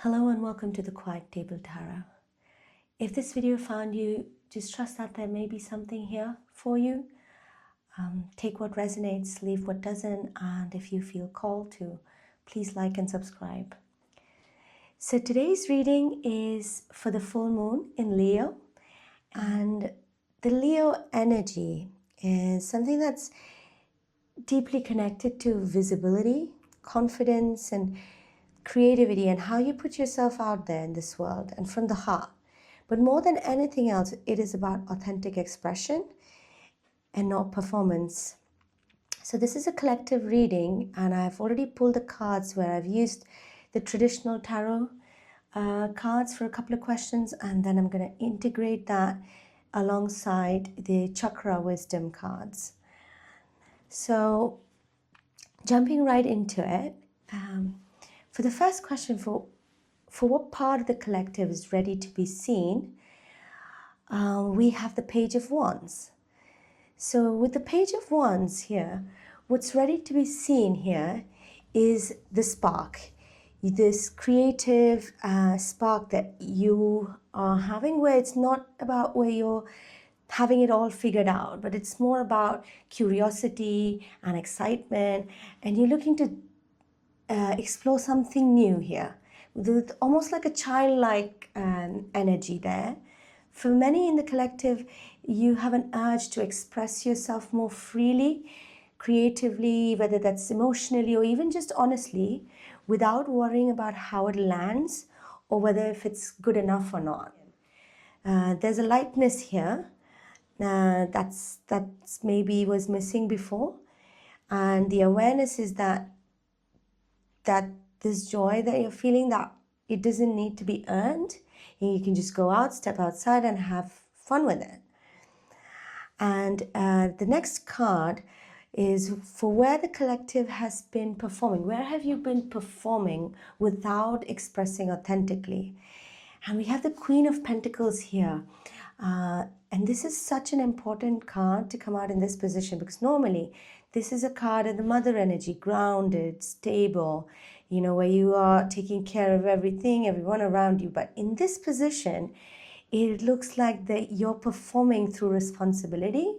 Hello and welcome to the Quiet Table Tarot. If this video found you, just trust that there may be something here for you. Take what resonates, leave what doesn't, and if you feel called to, please like and subscribe. So today's reading is for the full moon in Leo, and the Leo energy is something that's deeply connected to visibility, confidence, and creativity, and how you put yourself out there in this world and from the heart. But more than anything else, it is about authentic expression and not performance. So this is a collective reading, and I've already pulled the cards where I've used the traditional tarot cards for a couple of questions, and then I'm going to integrate that alongside the chakra wisdom cards. So jumping right into it, for the first question, for what part of the collective is ready to be seen, we have the Page of Wands. So with the Page of Wands here, what's ready to be seen here is the spark, this creative spark that you are having, where it's not about where you're having it all figured out, but it's more about curiosity and excitement, and you're looking to explore something new here, with almost like a childlike energy there. For many in the collective, you have an urge to express yourself more freely, creatively, whether that's emotionally or even just honestly, without worrying about how it lands or whether if it's good enough or not. There's a lightness here that's maybe was missing before, and the awareness is that this joy that you're feeling, that it doesn't need to be earned, and you can just go out, step outside, and have fun with it. And the next card is for where the collective has been performing. Where have you been performing without expressing authentically? And we have the Queen of Pentacles here. And this is such an important card to come out in this position, because normally this is a card of the mother energy, grounded, stable, where you are taking care of everything, everyone around you. But in this position, it looks like that you're performing through responsibility.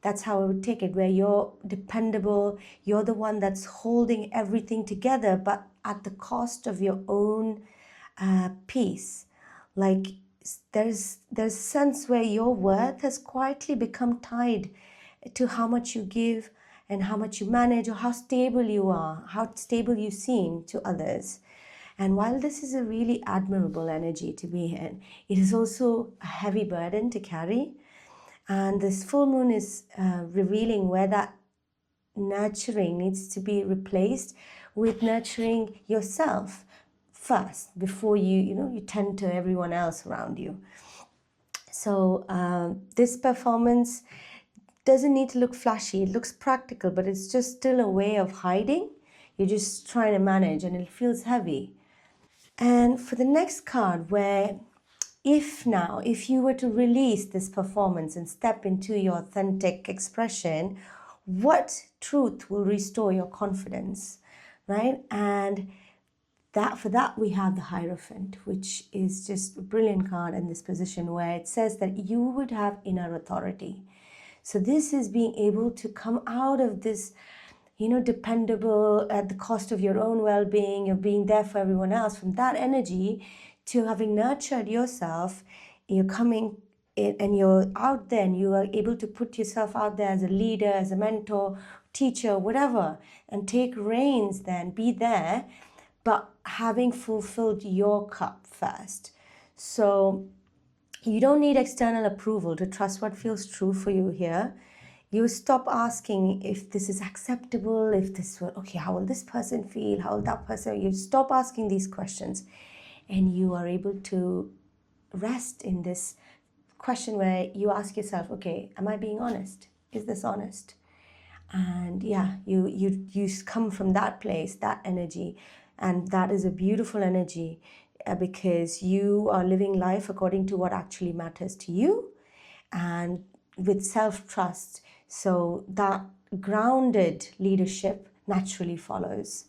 That's how I would take it, where you're dependable, you're the one that's holding everything together, but at the cost of your own peace. Like there's a sense where your worth has quietly become tied to how much you give and how much you manage, or how stable you are, how stable you seem to others. And while this is a really admirable energy to be in, it is also a heavy burden to carry. And this full moon is revealing where that nurturing needs to be replaced with nurturing yourself first, before you tend to everyone else around you. So this performance doesn't need to look flashy. It looks practical, but it's just still a way of hiding. You're just trying to manage, and it feels heavy. And for the next card, where if you were to release this performance and step into your authentic expression, what truth will restore your confidence, right? And for that we have the Hierophant, which is just a brilliant card in this position, where it says that you would have inner authority. So this is being able to come out of this, dependable at the cost of your own well-being, of being there for everyone else, from that energy to having nurtured yourself. You're coming in and you're out there, and you are able to put yourself out there as a leader, as a mentor, teacher, whatever, and take reins then, be there, but having fulfilled your cup first. So you don't need external approval to trust what feels true for you here. You stop asking if this is acceptable, if this will, okay, how will this person feel? How will that person? You stop asking these questions, and you are able to rest in this question where you ask yourself, okay, am I being honest? Is this honest? And yeah, you come from that place, that energy, and that is a beautiful energy, because you are living life according to what actually matters to you, and with self-trust. So that grounded leadership naturally follows.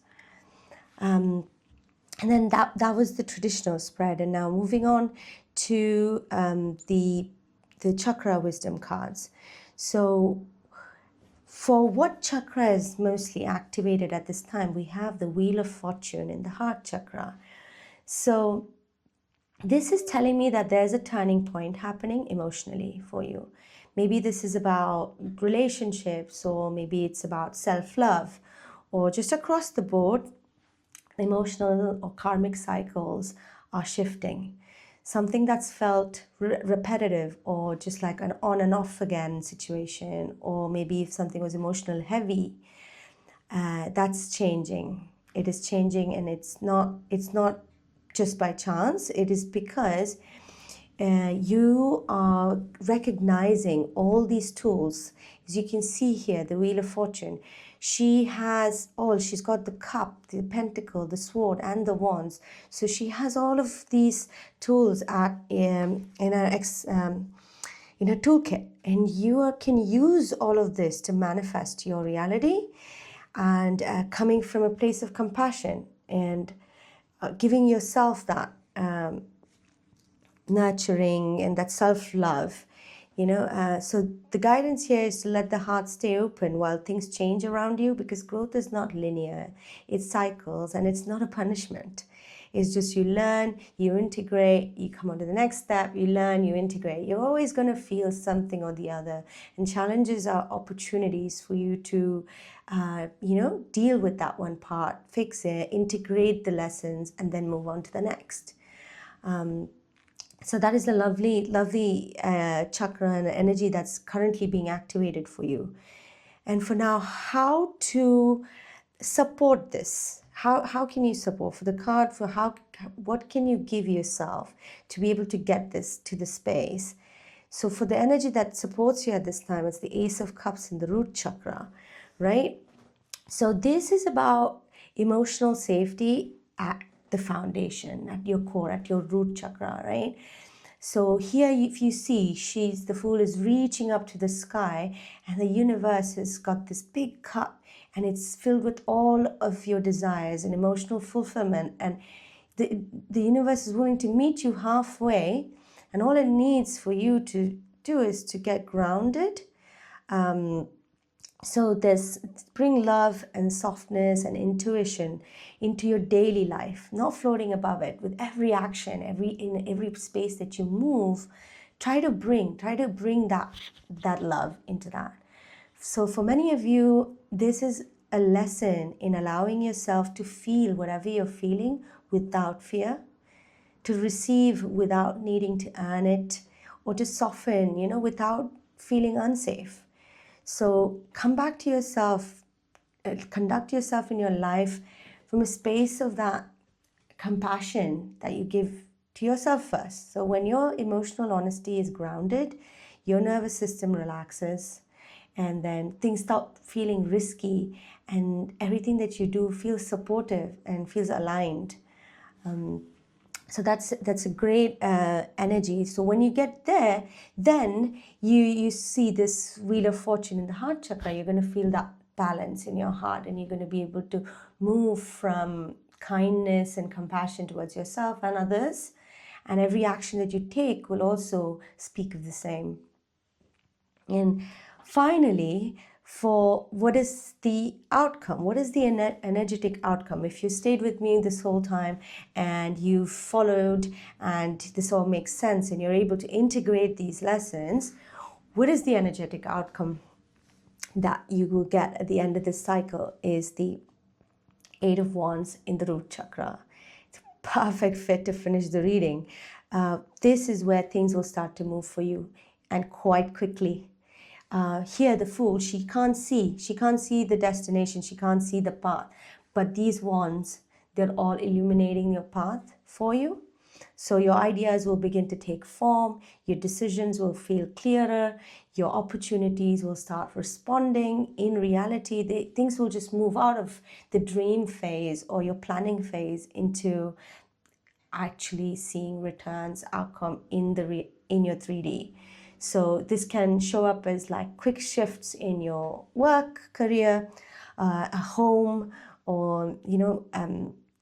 And then that was the traditional spread. And now moving on to the chakra wisdom cards. So for what chakra is mostly activated at this time, we have the Wheel of Fortune in the heart chakra. So this is telling me that there's a turning point happening emotionally for you. Maybe this is about relationships, or maybe it's about self-love, or just across the board, emotional or karmic cycles are shifting. Something that's felt repetitive, or just like an on and off again situation, or maybe if something was emotional heavy, that's changing. It is changing, and it's not just by chance. It is because you are recognizing all these tools. As you can see here, the Wheel of Fortune, she's got the cup, the pentacle, the sword, and the wands. So she has all of these tools in her toolkit, and you can use all of this to manifest your reality, and coming from a place of compassion, and giving yourself that nurturing and that self-love, so the guidance here is to let the heart stay open while things change around you, because growth is not linear. It cycles, and it's not a punishment. It's just you learn, you integrate, you come on to the next step, you learn, you integrate. You're always going to feel something or the other, and challenges are opportunities for you to deal with that one part, fix it, integrate the lessons, and then move on to the next. So that is a lovely chakra and energy that's currently being activated for you. And for now, how to support this? How can you support for the card? What can you give yourself to be able to get this to the space? So for the energy that supports you at this time, it's the Ace of Cups in the root chakra, right? So this is about emotional safety at the foundation, at your core, at your root chakra, right? So here, if you see, the Fool is reaching up to the sky, and the universe has got this big cup, and it's filled with all of your desires and emotional fulfillment. And the universe is willing to meet you halfway, and all it needs for you to do is to get grounded. So bring love and softness and intuition into your daily life, not floating above it. With every action, in every space that you move, try to bring that love into that. So for many of you, this is a lesson in allowing yourself to feel whatever you're feeling without fear, to receive without needing to earn it, or to soften, without feeling unsafe. So come back to yourself, conduct yourself in your life from a space of that compassion that you give to yourself first. So when your emotional honesty is grounded, your nervous system relaxes, and then things stop feeling risky, and everything that you do feels supportive and feels aligned. So that's a great energy. So when you get there, then you see this Wheel of Fortune in the heart chakra. You're going to feel that balance in your heart, and you're going to be able to move from kindness and compassion towards yourself and others. And every action that you take will also speak of the same. And finally, for what is the outcome? What is the energetic outcome? If you stayed with me this whole time and you followed, and this all makes sense, and you're able to integrate these lessons, what is the energetic outcome that you will get at the end of this cycle? Is the Eight of Wands in the root chakra. It's a perfect fit to finish the reading. This is where things will start to move for you, and quite quickly. Here, the Fool, she can't see the destination, she can't see the path, but these wands, they're all illuminating your path for you. So your ideas will begin to take form, your decisions will feel clearer, your opportunities will start responding. In reality, things will just move out of the dream phase or your planning phase into actually seeing returns, outcome in your 3D. So this can show up as like quick shifts in your work, career, a home, or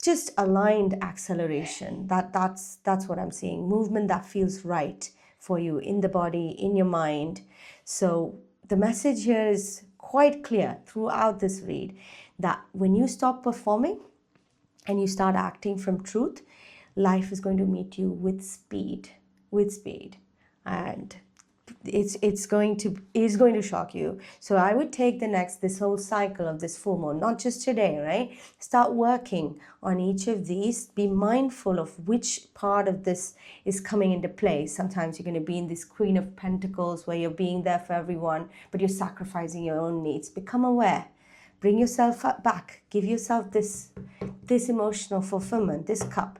just aligned acceleration. That's what I'm seeing. Movement that feels right for you in the body, in your mind. So the message here is quite clear throughout this read, that when you stop performing and you start acting from truth, life is going to meet you with speed, and it's going to shock you. So I would take this whole cycle of this full moon, not just today, right? Start working on each of these. Be mindful of which part of this is coming into play. Sometimes you're going to be in this Queen of Pentacles where you're being there for everyone, but you're sacrificing your own needs. Become aware. Bring yourself back. Give yourself this emotional fulfillment, this cup.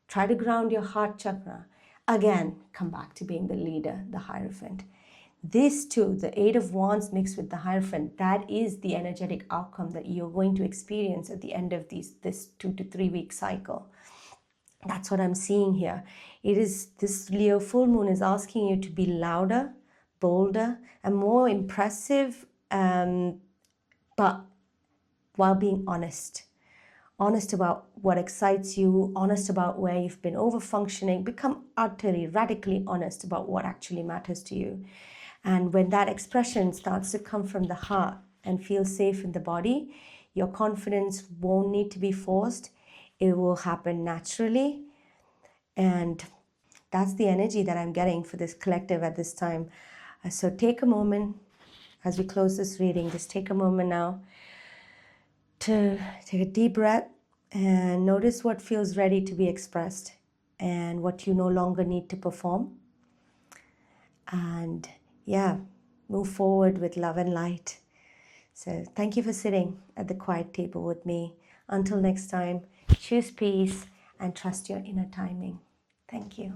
Try to ground your heart chakra. Again, come back to being the leader, the Hierophant. This too, the Eight of Wands mixed with the Hierophant, that is the energetic outcome that you're going to experience at the end of this 2 to 3 week cycle. That's what I'm seeing here. It is, this Leo full moon is asking you to be louder, bolder, and more impressive, but while being honest. Honest about what excites you, honest about where you've been over-functioning. Become utterly, radically honest about what actually matters to you. And when that expression starts to come from the heart and feel safe in the body, your confidence won't need to be forced. It will happen naturally. And that's the energy that I'm getting for this collective at this time. So take a moment as we close this reading. Just take a moment now to take a deep breath and notice what feels ready to be expressed and what you no longer need to perform. And yeah, move forward with love and light. So thank you for sitting at the quiet table with me. Until next time, choose peace and trust your inner timing. Thank you.